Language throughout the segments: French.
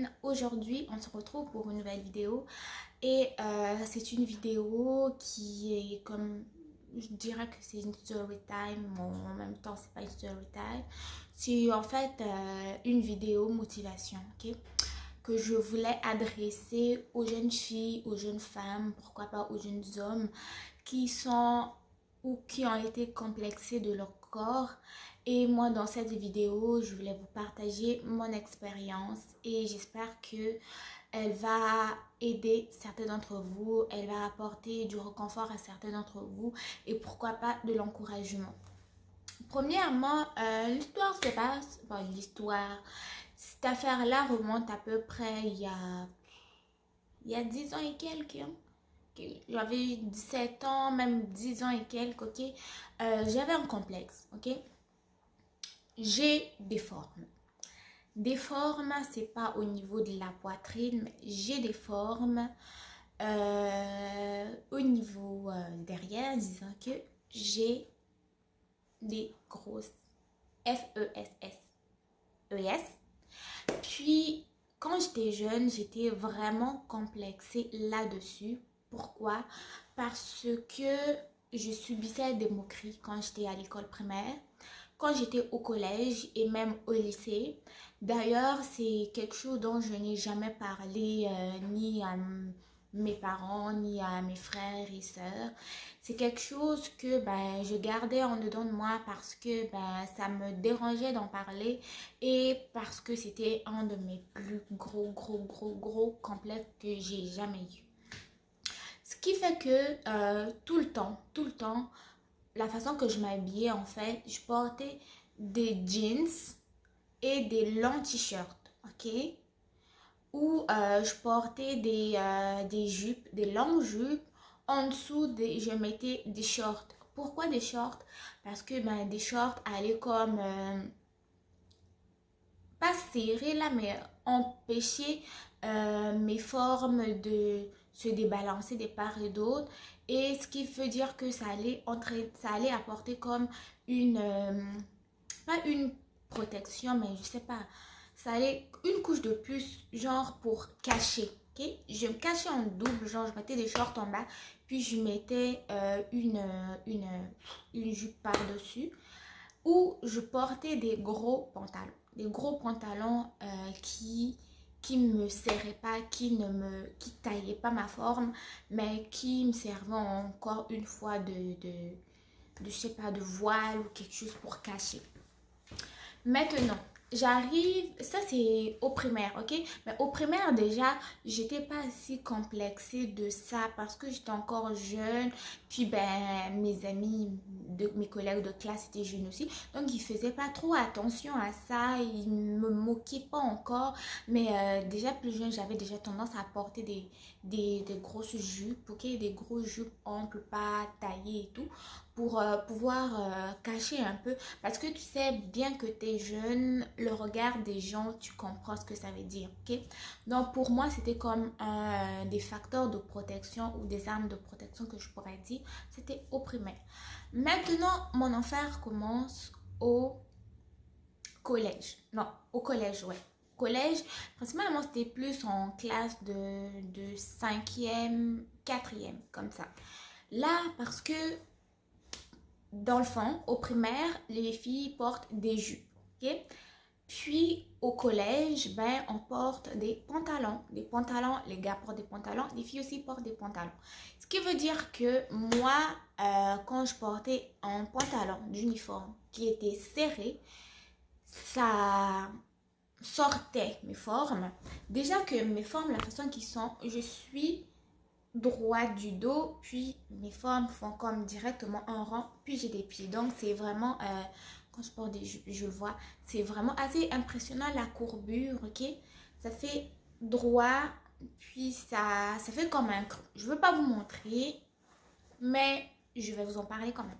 Hélène. Aujourd'hui, on se retrouve pour une nouvelle vidéo et c'est une vidéo qui est comme, je dirais que c'est une story time, mais en même temps c'est pas une story time. C'est en fait une vidéo motivation, ok, que je voulais adresser aux jeunes filles, aux jeunes femmes, pourquoi pas aux jeunes hommes qui sont ou qui ont été complexés de leur corps. Et moi, dans cette vidéo, je voulais vous partager mon expérience et j'espère que elle va aider certains d'entre vous, elle va apporter du réconfort à certains d'entre vous et pourquoi pas de l'encouragement. Premièrement, l'histoire se passe, bon, l'histoire, cette affaire-là remonte à peu près il y a 10 ans et quelques, hein. J'avais 17 ans, même 10 ans et quelques, ok. J'avais un complexe, ok. J'ai des formes. Des formes, c'est pas au niveau de la poitrine, mais j'ai des formes au niveau derrière, disant que j'ai des grosses F-E-S-S-E-S. Puis, quand j'étais jeune, j'étais vraiment complexée là-dessus. Pourquoi? Parce que je subissais des moqueries quand j'étais à l'école primaire, quand j'étais au collège et même au lycée. D'ailleurs, c'est quelque chose dont je n'ai jamais parlé ni à mes parents, ni à mes frères et sœurs. C'est quelque chose que je gardais en dedans de moi parce que ça me dérangeait d'en parler et parce que c'était un de mes plus gros complexes que j'ai jamais eu. Ce qui fait que tout le temps, la façon que je m'habillais, en fait, je portais des jeans et des longs t-shirts, ok? Ou je portais des jupes, des longues jupes. En dessous, je mettais des shorts. Pourquoi des shorts? Parce que des shorts allaient comme, pas serrés là, mais empêcher mes formes de se débalancer des parts et d'autres. Et ce qui veut dire que ça allait apporter comme une, pas une protection, mais je sais pas, ça allait une couche de plus, genre pour cacher, ok. Je me cachais en double, genre je mettais des shorts en bas, puis je mettais une jupe par-dessus, ou je portais des gros pantalons. Des gros pantalons qui me serraient pas, qui taillaient pas ma forme, mais qui me servaient encore une fois je sais pas, de voile ou quelque chose pour cacher. Maintenant, j'arrive, ça c'est au primaire, ok? Mais au primaire déjà, j'étais pas si complexée de ça parce que j'étais encore jeune. Puis mes amis, mes collègues de classe étaient jeunes aussi. Donc ils faisaient pas trop attention à ça, ils me moquaient pas encore. Mais déjà plus jeune, j'avais déjà tendance à porter des grosses jupes, ok? Des grosses jupes amples, pas taillées et tout, pour pouvoir cacher un peu. Parce que tu sais bien que tu es jeune, le regard des gens, tu comprends ce que ça veut dire, ok? Donc pour moi, c'était comme des facteurs de protection ou des armes de protection que je pourrais dire. C'était au primaire. Maintenant, mon enfer commence au collège. Non, au collège, ouais. Collège, principalement, c'était plus en classe de 5e, 4e, comme ça. Là, parce que dans le fond, au primaire, les filles portent des jupes, ok? Puis au collège, on porte des pantalons. Des pantalons, les gars portent des pantalons, les filles aussi portent des pantalons. Ce qui veut dire que moi, quand je portais un pantalon d'uniforme qui était serré, ça sortait mes formes. Déjà que mes formes, la façon qu'ils sont, je suis droite du dos, puis mes formes font comme directement un rang, puis j'ai des pieds. Donc c'est vraiment, quand je porte des jupes, je le vois, c'est vraiment assez impressionnant la courbure, ok? Ça fait droit, puis ça fait comme un creux. Je veux pas vous montrer, mais je vais vous en parler quand même.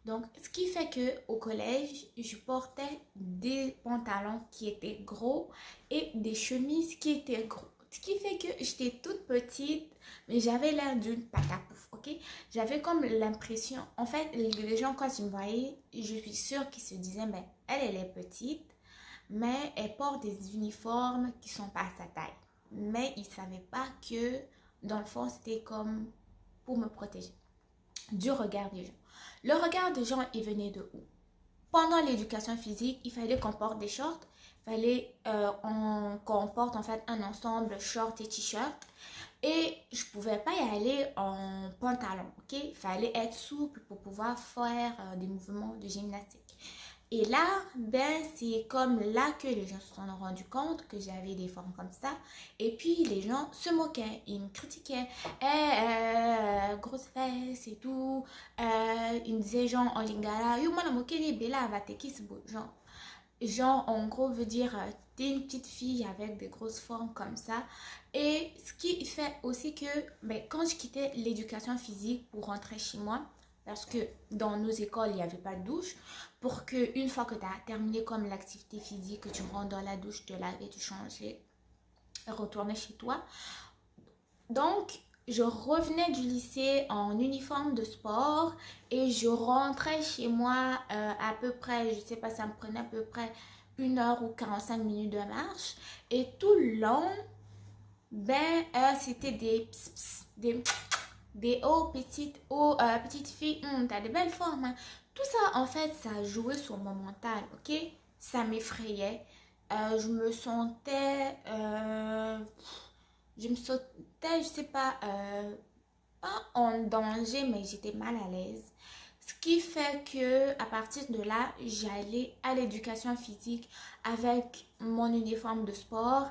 Donc, ce qui fait que au collège, je portais des pantalons qui étaient gros et des chemises qui étaient gros. Ce qui fait que j'étais toute petite, mais j'avais l'air d'une patapouf, ok? J'avais comme l'impression, en fait, les gens quand ils me voyaient, je suis sûre qu'ils se disaient, elle est petite, mais elle porte des uniformes qui sont pas à sa taille. Mais ils ne savaient pas que dans le fond, c'était comme pour me protéger du regard des gens. Le regard des gens, il venait de où? Pendant l'éducation physique, il fallait qu'on porte des shorts, il fallait qu'on porte en fait un ensemble short et t-shirt. Et je pouvais pas y aller en pantalon, ok? Il fallait être souple pour pouvoir faire des mouvements de gymnastique. Et là, ben, c'est comme là que les gens se sont rendus compte que j'avais des formes comme ça. Et puis, les gens se moquaient, ils me critiquaient. Grosse fesse et tout. Ils me disaient genre en lingala, yo, moi, la moquée, les bella, va te kiss, genre. Genre, en gros, veut dire, t'es une petite fille avec des grosses formes comme ça. Et ce qui fait aussi que, ben, quand je quittais l'éducation physique pour rentrer chez moi, parce que dans nos écoles, il n'y avait pas de douche, pour que une fois que tu as terminé comme l'activité physique, que tu rentres dans la douche, te laver, tu changer, retourner chez toi. Donc, je revenais du lycée en uniforme de sport et je rentrais chez moi à peu près, je sais pas, ça me prenait à peu près 1 heure ou 45 minutes de marche. Et tout le long, ben, c'était des pss, pss, des petites filles, t'as de belles formes, hein. Tout ça, en fait, ça jouait sur mon mental, ok? Ça m'effrayait. Je me sentais... je me sentais, je sais pas, pas en danger, mais j'étais mal à l'aise. Ce qui fait que à partir de là, j'allais à l'éducation physique avec mon uniforme de sport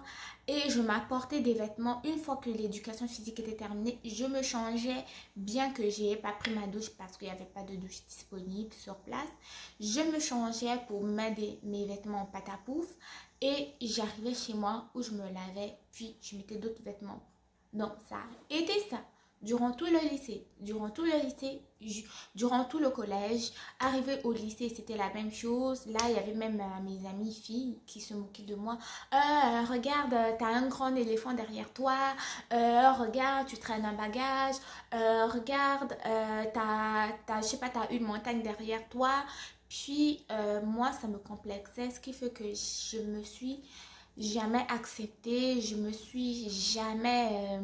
et je m'apportais des vêtements. Une fois que l'éducation physique était terminée, je me changeais, bien que j'ai pas pris ma douche parce qu'il n'y avait pas de douche disponible sur place. Je me changeais pour mettre mes vêtements en pâte à pouf et j'arrivais chez moi où je me lavais, puis je mettais d'autres vêtements. Donc ça a été ça. Durant tout le lycée, durant tout le collège, arrivé au lycée, c'était la même chose. Là, il y avait même mes amies filles qui se moquaient de moi. Regarde, t'as un grand éléphant derrière toi. Regarde, tu traînes un bagage. Regarde, je sais pas, t'as une montagne derrière toi. Puis, moi, ça me complexait, ce qui fait que je me suis jamais acceptée. Je me suis jamais...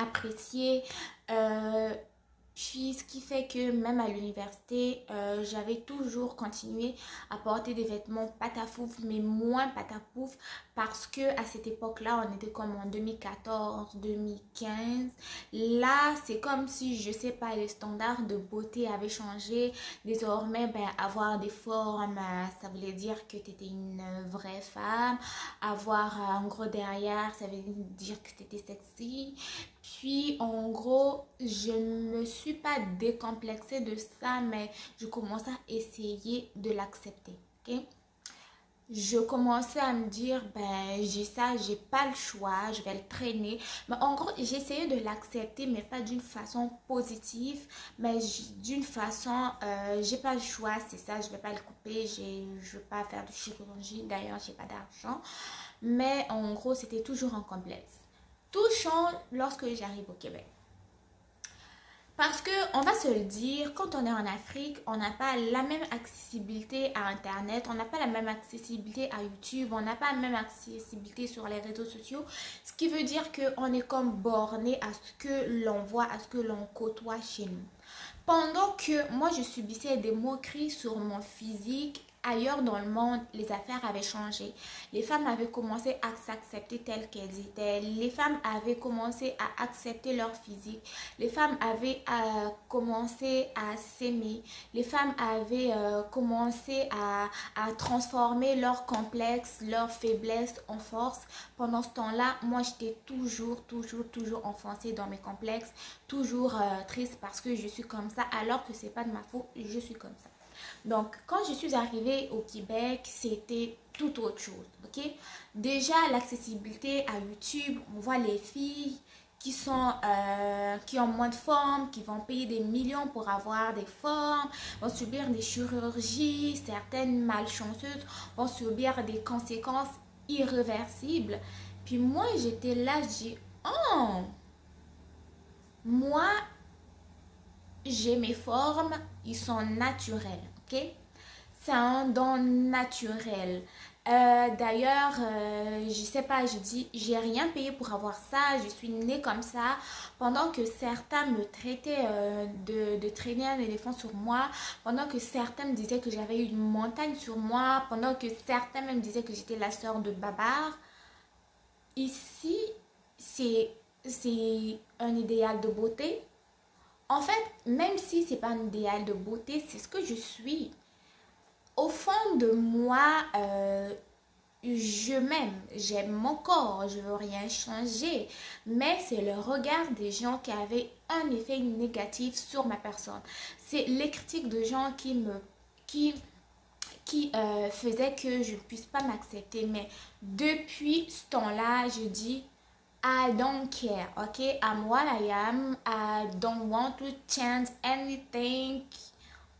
apprécié. Euh, Puis ce qui fait que même à l'université, j'avais toujours continué à porter des vêtements patafouf, mais moins patafouf parce que à cette époque-là, on était comme en 2014, 2015. Là, c'est comme si, je sais pas, les standards de beauté avaient changé. Désormais, ben, avoir des formes, ça voulait dire que tu étais une vraie femme. Avoir un gros derrière, ça veut dire que tu étais sexy. Puis, en gros, je me suis pas décomplexée de ça, mais je commençais à essayer de l'accepter. Ok? Je commençais à me dire, ben, j'ai ça, j'ai pas le choix, je vais le traîner. Mais en gros, j'essayais de l'accepter, mais pas d'une façon positive, mais d'une façon, j'ai pas le choix, c'est ça, je vais pas le couper, je vais pas faire de chirurgie, d'ailleurs, j'ai pas d'argent. Mais en gros, c'était toujours un complexe. Tout change lorsque j'arrive au Québec. Parce que, on va se le dire, quand on est en Afrique, on n'a pas la même accessibilité à Internet, on n'a pas la même accessibilité à YouTube, on n'a pas la même accessibilité sur les réseaux sociaux. Ce qui veut dire qu'on est comme borné à ce que l'on voit, à ce que l'on côtoie chez nous. Pendant que moi, je subissais des moqueries sur mon physique, ailleurs dans le monde, les affaires avaient changé. Les femmes avaient commencé à s'accepter telles qu'elles étaient. Les femmes avaient commencé à accepter leur physique. Les femmes avaient commencé à s'aimer. Les femmes avaient commencé à transformer leurs complexes, leurs faiblesses en force. Pendant ce temps-là, moi, j'étais toujours enfoncée dans mes complexes, toujours triste parce que je suis comme ça, alors que c'est pas de ma faute, je suis comme ça. Donc, quand je suis arrivée au Québec, c'était tout autre chose, ok? Déjà, l'accessibilité à YouTube, on voit les filles qui ont moins de formes, qui vont payer des millions pour avoir des formes, vont subir des chirurgies, certaines malchanceuses vont subir des conséquences irréversibles. Puis moi, j'étais là, je dis, oh, moi, j'ai mes formes, ils sont naturels, ok? C'est un don naturel. D'ailleurs, je sais pas, je dis, j'ai rien payé pour avoir ça, je suis née comme ça. Pendant que certains me traitaient de traîner un éléphant sur moi, pendant que certains me disaient que j'avais une montagne sur moi, pendant que certains même disaient que j'étais la sœur de Babar, ici, c'est, c'est un idéal de beauté. En fait, même si c'est pas un idéal de beauté, c'est ce que je suis. Au fond de moi, je m'aime, j'aime mon corps, je veux rien changer, mais c'est le regard des gens qui avait un effet négatif sur ma personne. C'est les critiques de gens qui, qui faisaient que je ne puisse pas m'accepter. Mais depuis ce temps-là, je dis, I don't care, okay? I'm what I am. I don't want to change anything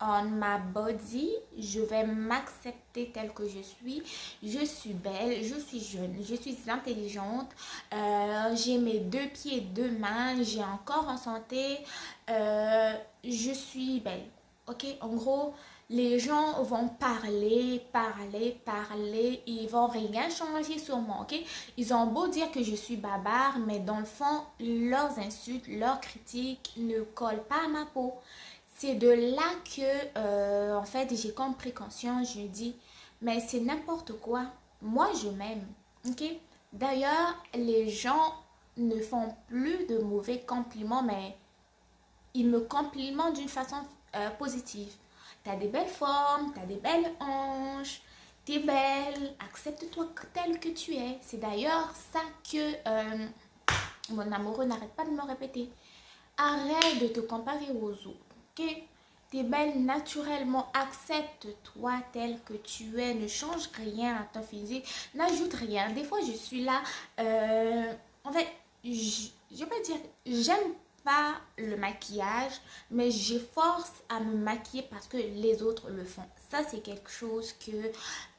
on my body. Je vais m'accepter telle que je suis. Je suis belle, je suis jeune, je suis intelligente. J'ai mes deux pieds et deux mains. J'ai un corps en santé. Je suis belle. Ok, en gros, les gens vont parler, parler, parler. Ils vont rien changer sur moi. Ok, ils ont beau dire que je suis barbare, mais dans le fond, leurs insultes, leurs critiques ne collent pas à ma peau. C'est de là que, en fait, j'ai comme précaution, je dis, mais c'est n'importe quoi. Moi, je m'aime. Ok? D'ailleurs, les gens ne font plus de mauvais compliments, mais ils me complimentent d'une façon positive. T'as des belles formes, t'as des belles hanches, t'es belle, accepte-toi telle que tu es. C'est d'ailleurs ça que mon amoureux n'arrête pas de me répéter. Arrête de te comparer aux autres, ok? T'es belle naturellement, accepte-toi tel que tu es, ne change rien à ton physique, n'ajoute rien. Des fois, je suis là, en fait, je vais pas dire, j'aime pas le maquillage, mais j'efforce à me maquiller parce que les autres le font. Ça, c'est quelque chose que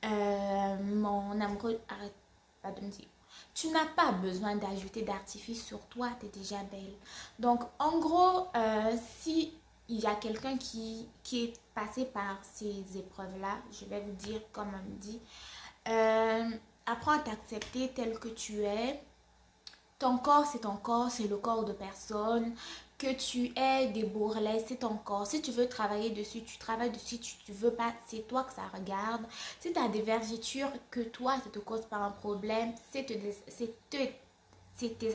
mon amoureux arrête pas de me dire. Tu n'as pas besoin d'ajouter d'artifice sur toi, tu es déjà belle. Donc, en gros, si il y a quelqu'un qui est passé par ces épreuves-là, je vais vous dire, comme on me dit, apprends à t'accepter tel que tu es. Ton corps, c'est ton corps, c'est le corps de personne. Que tu aies des bourrelets, c'est ton corps. Si tu veux travailler dessus, tu travailles dessus. Si tu veux pas, c'est toi que ça regarde. Si tu as des vergetures que toi, ça te cause pas un problème, c'est tes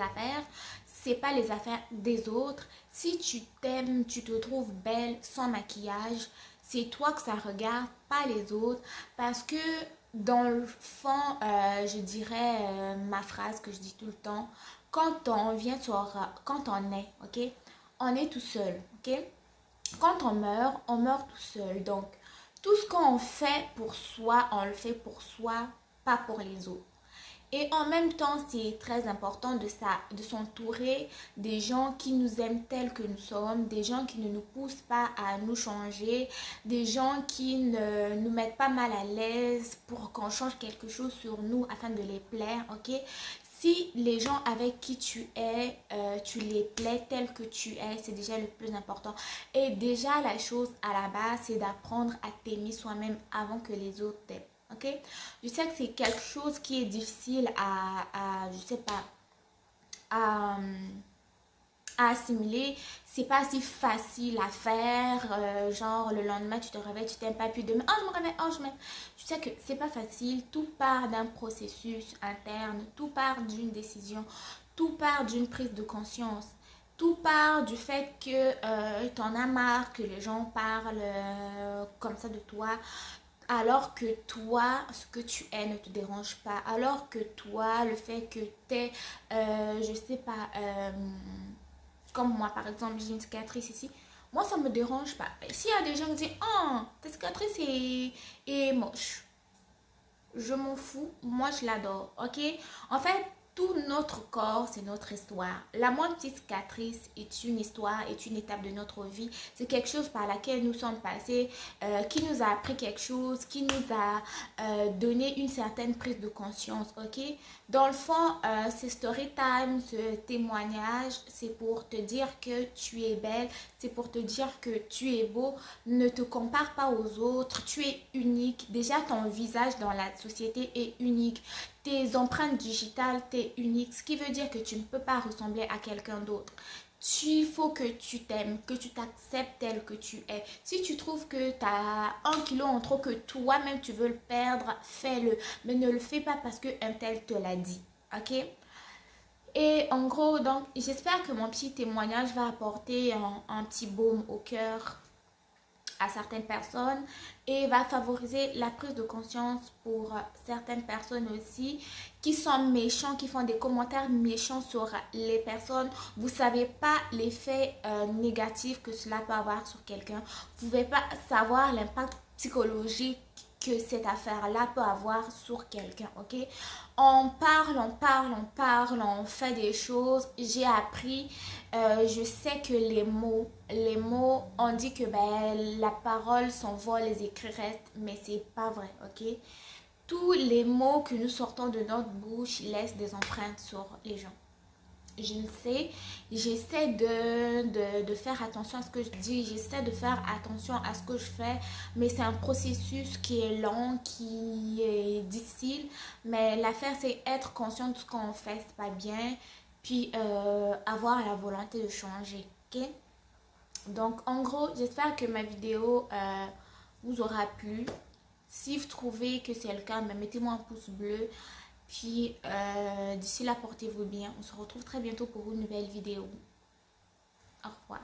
affaires. C'est pas les affaires des autres. Si tu t'aimes, tu te trouves belle sans maquillage, c'est toi que ça regarde, pas les autres. Parce que dans le fond, je dirais ma phrase que je dis tout le temps, quand on vient sur, quand on est, ok, on est tout seul, ok. Quand on meurt tout seul. Donc, tout ce qu'on fait pour soi, on le fait pour soi, pas pour les autres. Et en même temps, c'est très important de s'entourer des gens qui nous aiment tels que nous sommes, des gens qui ne nous poussent pas à nous changer, des gens qui ne nous mettent pas mal à l'aise pour qu'on change quelque chose sur nous afin de les plaire, ok? Si les gens avec qui tu es, tu les plais tels que tu es, c'est déjà le plus important. Et déjà, la chose à la base, c'est d'apprendre à t'aimer soi-même avant que les autres t'aiment. Ok, je sais que c'est quelque chose qui est difficile je sais pas, à, à assimiler. C'est pas si facile à faire. Genre, le lendemain, tu te réveilles, tu t'aimes pas, puis demain, oh, je me réveille, oh, je m'aime. Je sais que c'est pas facile. Tout part d'un processus interne, tout part d'une décision, tout part d'une prise de conscience. Tout part du fait que t'en as marre que les gens parlent comme ça de toi. Alors que toi, ce que tu es ne te dérange pas. Alors que toi, le fait que tu es, je sais pas, comme moi par exemple, j'ai une cicatrice ici. Moi, ça me dérange pas. S'il y a des gens qui disent, oh, ta cicatrice est moche. Je m'en fous. Moi, je l'adore. Ok? En fait, tout notre corps, c'est notre histoire. La moindre petite cicatrice est une histoire, est une étape de notre vie. C'est quelque chose par laquelle nous sommes passés, qui nous a appris quelque chose, qui nous a donné une certaine prise de conscience, ok? Dans le fond, ce story time, ce témoignage, c'est pour te dire que tu es belle. c'est pour te dire que tu es beau. Ne te compare pas aux autres, tu es unique. Déjà, ton visage dans la société est unique. Tes empreintes digitales, tu es unique. Ce qui veut dire que tu ne peux pas ressembler à quelqu'un d'autre. Il faut que tu t'aimes, que tu t'acceptes tel que tu es. Si tu trouves que tu as 1 kilo en trop, que toi-même tu veux le perdre, fais-le. Mais ne le fais pas parce qu'un tel te l'a dit. Ok? Et en gros, donc, j'espère que mon petit témoignage va apporter un petit baume au cœur à certaines personnes et va favoriser la prise de conscience pour certaines personnes aussi qui sont méchants, qui font des commentaires méchants sur les personnes. Vous savez pas l'effet négatif que cela peut avoir sur quelqu'un. Vous pouvez pas savoir l'impact psychologique que cette affaire-là peut avoir sur quelqu'un, ok? On parle, on parle, on parle, on fait des choses. J'ai appris, je sais que les mots, on dit que ben, la parole s'envole, les écrits restent, mais c'est pas vrai, ok? Tous les mots que nous sortons de notre bouche laissent des empreintes sur les gens. Je le sais, j'essaie de faire attention à ce que je dis, j'essaie de faire attention à ce que je fais, mais c'est un processus qui est long, qui est difficile, mais l'affaire c'est être conscient de ce qu'on fait, c'est pas bien, puis avoir la volonté de changer, ok? Donc en gros, j'espère que ma vidéo vous aura plu. Si vous trouvez que c'est le cas, mettez-moi un pouce bleu. Puis d'ici là, portez-vous bien. On se retrouve très bientôt pour une nouvelle vidéo. Au revoir.